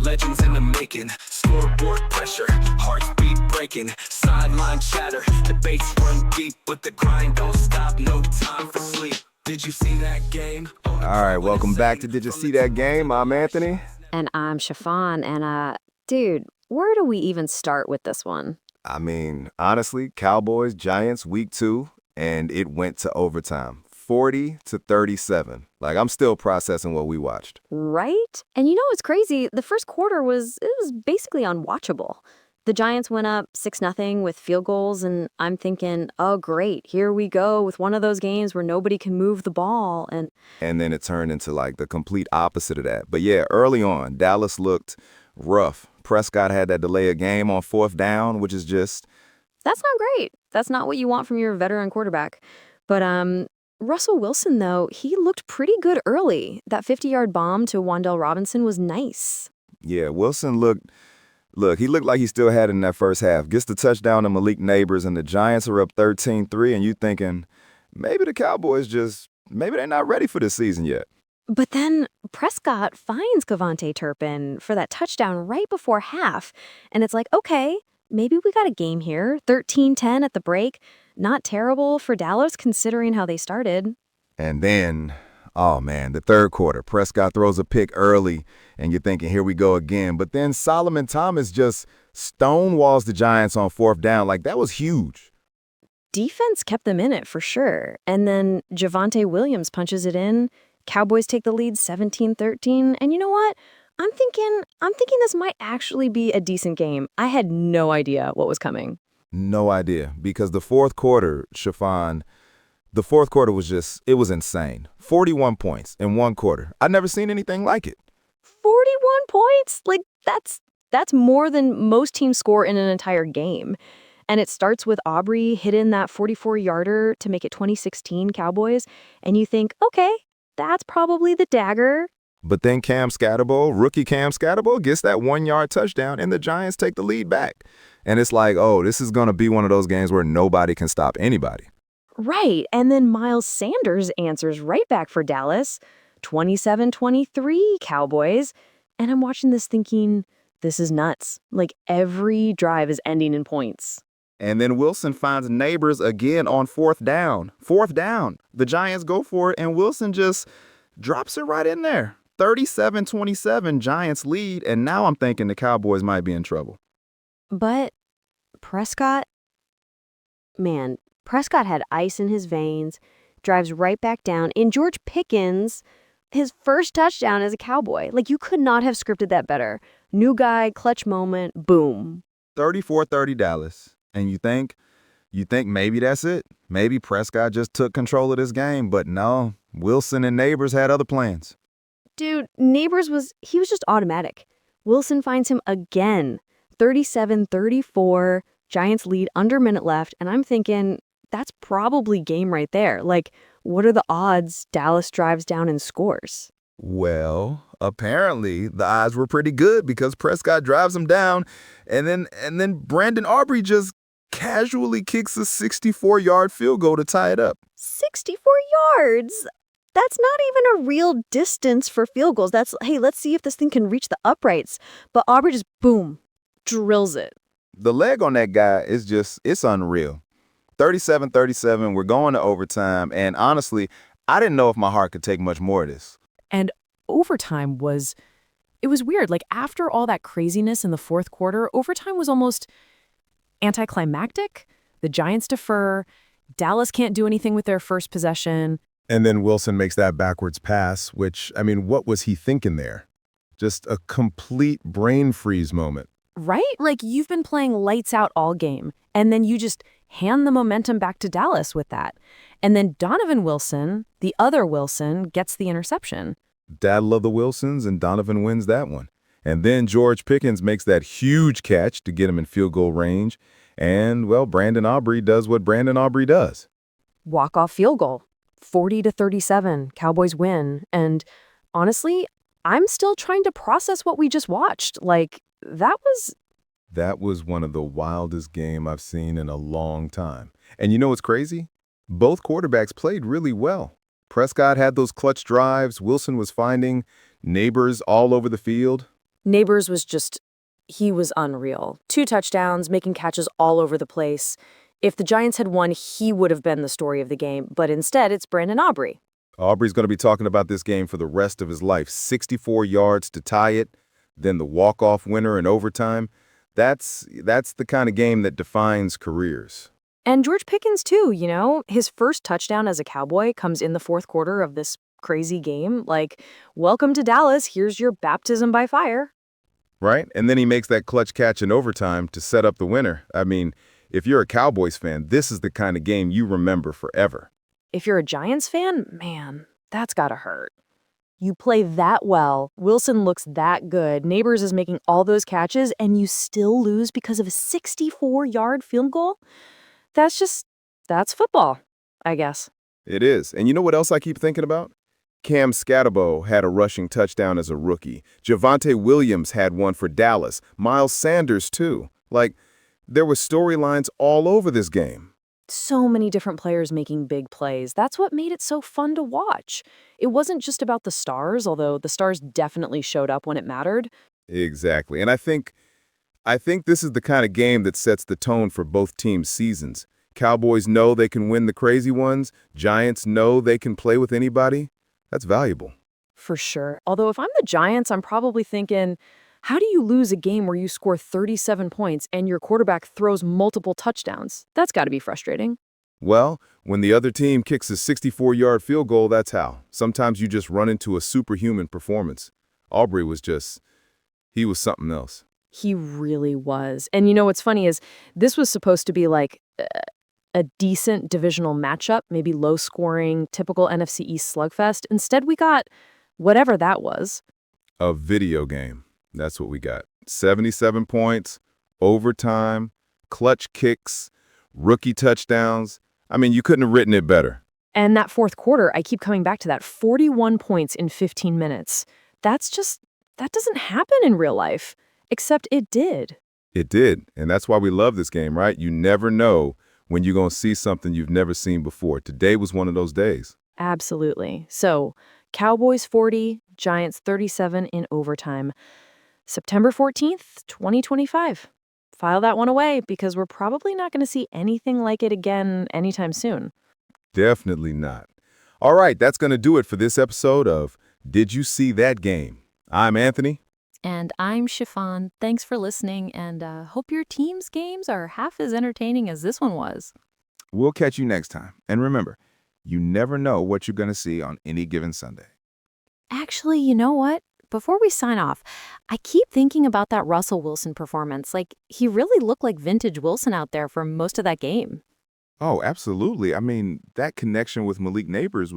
legends in the making. Scoreboard pressure, hearts beat breaking. Sideline chatter, debates run deep, but the grind don't stop, no time for sleep. Did you see that game? All right, welcome back to Did You See That Game? I'm Anthony. And I'm Chiffon, and dude, where do we even start with this one? I mean, honestly, Cowboys, Giants, week 2, and it went to overtime. 40-37. Like, I'm still processing what we watched. Right? And you know what's crazy? The first quarter was basically unwatchable. The Giants went up 6-0 with field goals, and I'm thinking, oh, great, here we go with one of those games where nobody can move the ball. And then it turned into, like, the complete opposite of that. But yeah, early on, Dallas looked rough. Prescott had that delay of game on 4th down, which is just... That's not great. That's not what you want from your veteran quarterback. But Russell Wilson, though, he looked pretty good early. That 50-yard bomb to Wan'Dale Robinson was nice. Yeah, Wilson he looked like he still had it in that first half. Gets the touchdown to Malik Nabers, and the Giants are up 13-3, and you thinking, maybe the Cowboys maybe they're not ready for this season yet. But then Prescott finds Javonte Turpin for that touchdown right before half. And it's like, okay, maybe we got a game here. 13-10 at the break. Not terrible for Dallas considering how they started. And then, oh man, the third quarter, Prescott throws a pick early, and you're thinking, here we go again. But then Solomon Thomas just stonewalls the Giants on 4th down. Like, that was huge. Defense kept them in it for sure. And then Javonte Williams punches it in. Cowboys take the lead 17-13, and you know what? I'm thinking this might actually be a decent game. I had no idea what was coming. No idea, because the fourth quarter, Chiffon, the fourth quarter it was insane. 41 points in one quarter. I've never seen anything like it. 41 points? Like, that's more than most teams score in an entire game. And it starts with Aubrey hitting that 44-yarder to make it 2016 Cowboys, and you think, okay, that's probably the dagger. But then rookie Cam Scatterbo gets that 1-yard touchdown, and the Giants take the lead back. And it's like, oh, this is going to be one of those games where nobody can stop anybody. Right, and then Miles Sanders answers right back for Dallas, 27-23 Cowboys. And I'm watching this thinking, this is nuts. Like, every drive is ending in points. And then Wilson finds Nabers again on 4th down. 4th down. The Giants go for it, and Wilson just drops it right in there. 37-27, Giants lead, and now I'm thinking the Cowboys might be in trouble. But Prescott had ice in his veins, drives right back down. In George Pickens, his first touchdown as a Cowboy. Like, you could not have scripted that better. New guy, clutch moment, boom. 34-30 Dallas. And you think maybe that's it. Maybe Prescott just took control of this game, but no, Wilson and Nabers had other plans. Dude, Nabers was just automatic. Wilson finds him again. 37-34, Giants lead under a minute left, and I'm thinking that's probably game right there. Like, what are the odds Dallas drives down and scores? Well, apparently the odds were pretty good because Prescott drives him down, and then Brandon Aubrey just casually kicks a 64-yard field goal to tie it up. 64 yards? That's not even a real distance for field goals. That's, hey, let's see if this thing can reach the uprights. But Aubrey just, boom, drills it. The leg on that guy it's unreal. 37-37, we're going to overtime, and honestly, I didn't know if my heart could take much more of this. And overtime was weird. Like, after all that craziness in the fourth quarter, overtime was almost anticlimactic. The Giants defer. Dallas can't do anything with their first possession. And then Wilson makes that backwards pass, which, I mean, what was he thinking there? Just a complete brain freeze moment. Right? Like, you've been playing lights out all game, and then you just hand the momentum back to Dallas with that. And then Donovan Wilson, the other Wilson, gets the interception. Dad love the Wilsons, and Donovan wins that one. And then George Pickens makes that huge catch to get him in field goal range. And, well, Brandon Aubrey does what Brandon Aubrey does. Walk-off field goal. 40-37, Cowboys win. And honestly, I'm still trying to process what we just watched. Like, that was one of the wildest games I've seen in a long time. And you know what's crazy? Both quarterbacks played really well. Prescott had those clutch drives. Wilson was finding Nabers all over the field. Nabers he was unreal. 2 touchdowns, making catches all over the place. If the Giants had won, he would have been the story of the game, but instead it's Brandon Aubrey. Aubrey's going to be talking about this game for the rest of his life. 64 yards to tie it, then the walk-off winner in overtime. That's the kind of game that defines careers. And George Pickens, too, his first touchdown as a Cowboy comes in the fourth quarter of this crazy game. Like, welcome to Dallas, here's your baptism by fire. Right? And then he makes that clutch catch in overtime to set up the winner. I mean, if you're a Cowboys fan, this is the kind of game you remember forever. If you're a Giants fan, man, that's gotta hurt. You play that well, Wilson looks that good, Nabers is making all those catches, and you still lose because of a 64-yard field goal? That's football, I guess. It is. And you know what else I keep thinking about? Cam Scatterbo had a rushing touchdown as a rookie. Javonte Williams had one for Dallas. Miles Sanders, too. Like, there were storylines all over this game. So many different players making big plays. That's what made it so fun to watch. It wasn't just about the stars, although the stars definitely showed up when it mattered. Exactly. And I think this is the kind of game that sets the tone for both teams' seasons. Cowboys know they can win the crazy ones. Giants know they can play with anybody. That's valuable. For sure. Although if I'm the Giants, I'm probably thinking, how do you lose a game where you score 37 points and your quarterback throws multiple touchdowns? That's got to be frustrating. Well, when the other team kicks a 64-yard field goal, that's how. Sometimes you just run into a superhuman performance. Aubrey he was something else. He really was. And you know what's funny is this was supposed to be like a decent divisional matchup, maybe low scoring, typical NFC East slugfest. Instead, we got whatever that was. A video game. That's what we got. 77 points, overtime, clutch kicks, rookie touchdowns. I mean, you couldn't have written it better. And that fourth quarter, I keep coming back to that, 41 points in 15 minutes. That doesn't happen in real life, except it did. It did, and that's why we love this game, right? You never know when you're going to see something you've never seen before. Today was one of those days. Absolutely. So, Cowboys 40, Giants 37 in overtime. September 14th, 2025. File that one away because we're probably not going to see anything like it again anytime soon. Definitely not. All right, that's going to do it for this episode of Did You See That Game? I'm Anthony. And I'm Chiffon. Thanks for listening, and hope your team's games are half as entertaining as this one was. We'll catch you next time. And remember, you never know what you're going to see on any given Sunday. Actually, you know what? Before we sign off, I keep thinking about that Russell Wilson performance. Like, he really looked like vintage Wilson out there for most of that game. Oh, absolutely. I mean, that connection with Malik Nabers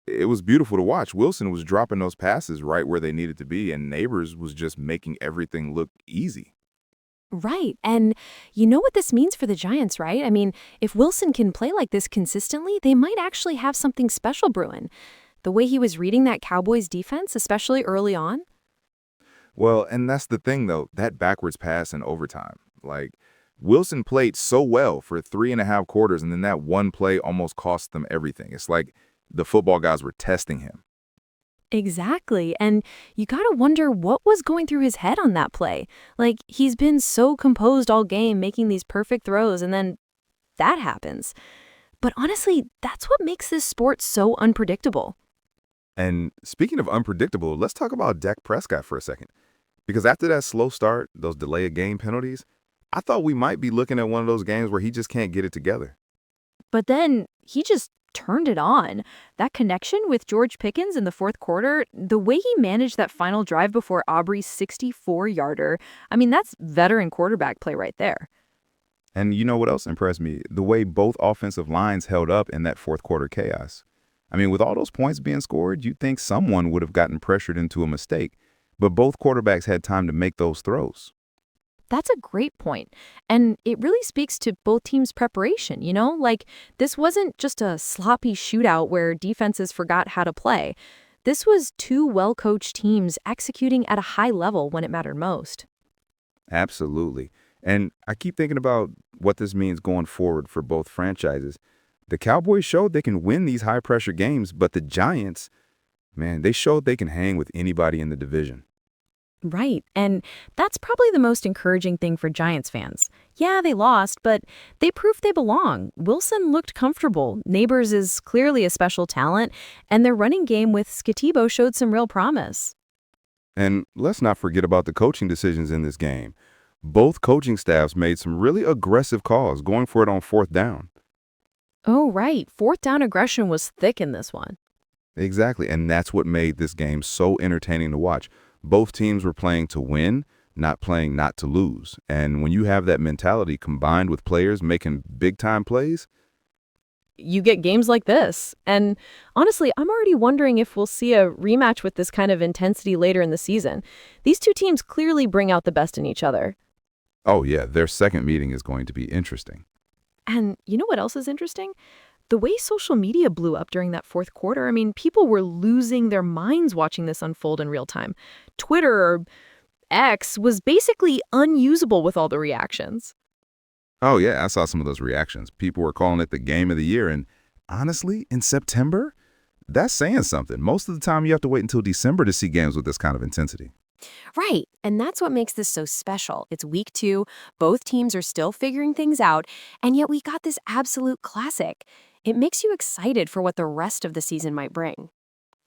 it was beautiful to watch. Wilson was dropping those passes right where they needed to be, and Nabers was just making everything look easy. Right. And you know what this means for the Giants, right? I mean, if Wilson can play like this consistently, they might actually have something special brewing. The way he was reading that Cowboys defense, especially early on. Well, and that's the thing, though, that backwards pass in overtime. Like, Wilson played so well for 3.5 quarters, and then that one play almost cost them everything. It's like the football guys were testing him. Exactly. And you got to wonder what was going through his head on that play. Like, he's been so composed all game, making these perfect throws, and then that happens. But honestly, that's what makes this sport so unpredictable. And speaking of unpredictable, let's talk about Dak Prescott for a second. Because after that slow start, those delay of game penalties, I thought we might be looking at one of those games where he just can't get it together. But then he just turned it on. That connection with George Pickens in the fourth quarter, the way he managed that final drive before Aubrey's 64-yarder, I mean, that's veteran quarterback play right there. And you know what else impressed me? The way both offensive lines held up in that fourth quarter chaos. I mean, with all those points being scored, you'd think someone would have gotten pressured into a mistake, but both quarterbacks had time to make those throws. That's a great point. And it really speaks to both teams' preparation, you know? Like, this wasn't just a sloppy shootout where defenses forgot how to play. This was two well-coached teams executing at a high level when it mattered most. Absolutely. And I keep thinking about what this means going forward for both franchises. The Cowboys showed they can win these high-pressure games, but the Giants, man, they showed they can hang with anybody in the division. Right, and that's probably the most encouraging thing for Giants fans. Yeah, they lost, but they proved they belong. Wilson looked comfortable, Nabers is clearly a special talent, and their running game with Skatibo showed some real promise. And let's not forget about the coaching decisions in this game. Both coaching staffs made some really aggressive calls, going for it on fourth down. Oh, right, fourth down aggression was thick in this one. Exactly, and that's what made this game so entertaining to watch. Both teams were playing to win, not playing not to lose. And when you have that mentality combined with players making big-time plays, You get games like this. And honestly, I'm already wondering if we'll see a rematch with this kind of intensity later in the season. These two teams clearly bring out the best in each other. oh yeah, their second meeting is going to be interesting. And you know what else is interesting? The way social media blew up during that fourth quarter. I mean, people were losing their minds watching this unfold in real time. Twitter, or X, was basically unusable with all the reactions. Oh yeah, I saw some of those reactions. People were calling it the game of the year, and honestly, in September, that's saying something. Most of the time, you have to wait until December to see games with this kind of intensity. Right, and that's what makes this so special. It's week 2, both teams are still figuring things out, and yet we got this absolute classic. It makes you excited for what the rest of the season might bring.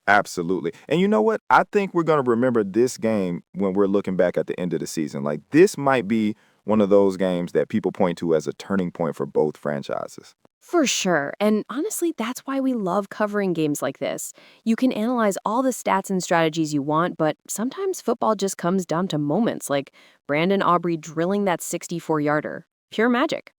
Absolutely. And you know what? I think we're going to remember this game when we're looking back at the end of the season. Like, this might be one of those games that people point to as a turning point for both franchises. For sure, and honestly, that's why we love covering games like this. You can analyze all the stats and strategies you want, but sometimes football just comes down to moments like Brandon Aubrey drilling that 64-yarder. Pure magic.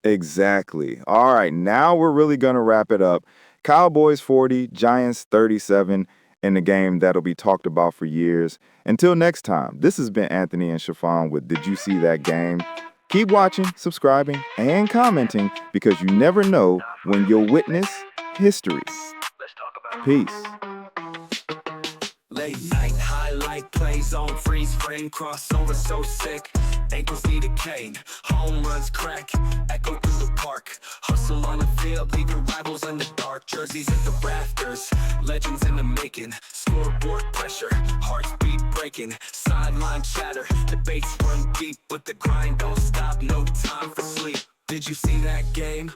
Exactly. All right, now we're really going to wrap it up. Cowboys 40, Giants 37 in the game that'll be talked about for years. Until next time, this has been Anthony and Chiffon with Did You See That Game? Keep watching, subscribing, and commenting because you never know when you'll witness history. Peace. Late night highlight plays on freeze frame, crossover so sick. Ankles need a cane, home runs crack, echo through the park. Hustle on the field, leaving rivals in the dark. Jerseys at the rafters, legends in the making. Scoreboard pressure, hearts beat breaking. Sideline chatter, debates run deep, but the grind don't stop. No time for sleep. Did you see that game?